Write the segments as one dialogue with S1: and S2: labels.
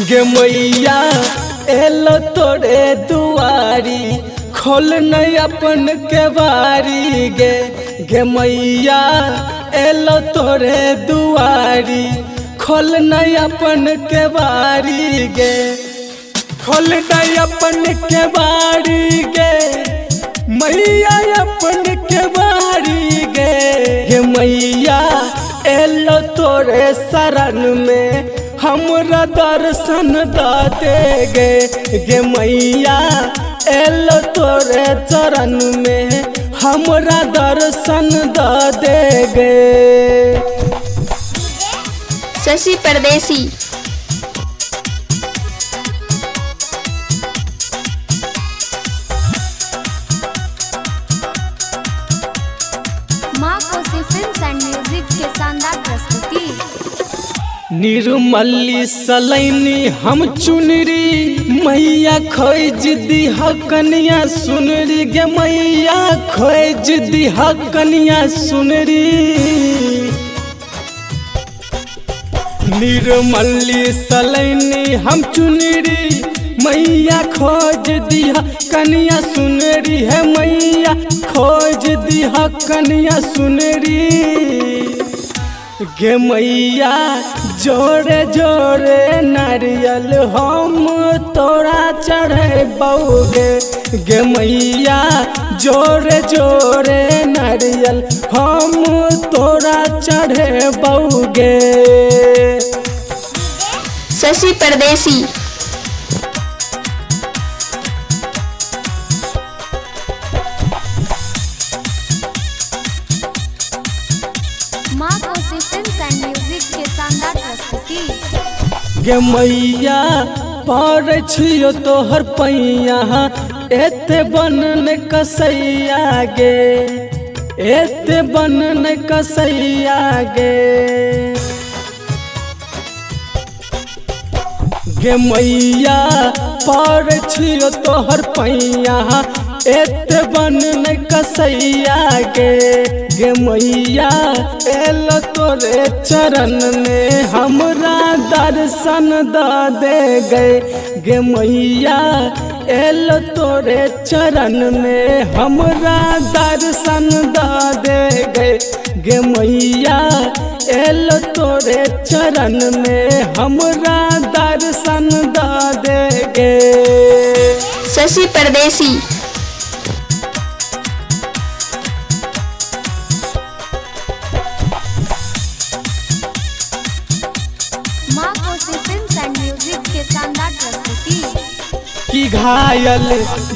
S1: गे मैया एलो तोरे दुआरी खोल नहीं अपन के बारी गे मैया एलो तोरे दुआरी खोल नहीं अपन के बारी खोल नहीं अपन के बारी मैया अपन के बारी गे मैया एलो तोरे शरण में हमरा दर्शन दे गे मैया एलो तोरे चरण में हमरा दर्शन दे गे।
S2: शशि परदेसी।
S3: माँ कोसी फिल्म्स एंड म्यूजिक के शानदार प्रस्तुति।
S1: निर्मली सलैनी हम चुनरी मैया खोज दीह कनिया सुनरी गे मैया खोज दीह कनिया सुनरी। निर्मली सलैनी हम चुनरी मैया खोज दीह कनिया सुनरी है मैया खोज दीह कनिया सुनरी गे मैया जोरे जोरे नारियल हम तोरा चढ़बौगे गे मैया जोरे जोरे नारियल हम तोरा चढ़बौगे।
S2: शशि परदेसी।
S3: माँ कोसी फिल्म्स एंड म्यूजिक के शानदार प्रस्तुति।
S1: गे मैया पर छियो तोहर पैया एते बनन कसैया एते बनन कसैया गे मैया पर छियो तोहर पैया एते बनन कसैया गे मैया एलो तोरे चरण में हमरा दर्शन दे गे मैया एलो तोरे चरण में हमरा दर्शन दे गे मैया एलो तोरे चरण में हमरा दर्शन दे गे।
S2: शशि परदेसी।
S3: माँ कोसी फिल्म्स एंड म्यूजिक के शानदार प्रस्तुति।
S1: कि घायल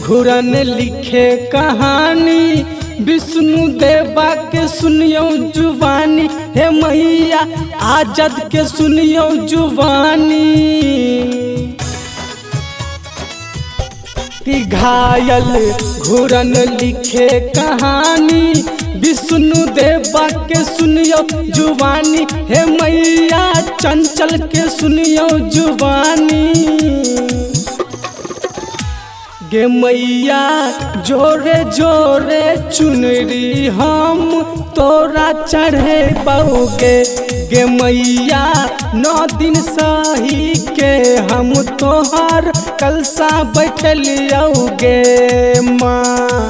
S1: घुरन लिखे कहानी विष्णु देवा के सुनियो जुबानी हे मैया आजाद के सुनियो जुबानी। कि घायल घुरन लिखे कहानी विष्णु देवा के सुनियो जुबानी हे मैया चंचल के सुनियो जुबानी गे मैया जोरे जोरे चुनरी हम तोरा चढ़बौगे गे मैया 9 दिन सही के हम तोहर कलसा बैठलियौगे माँ।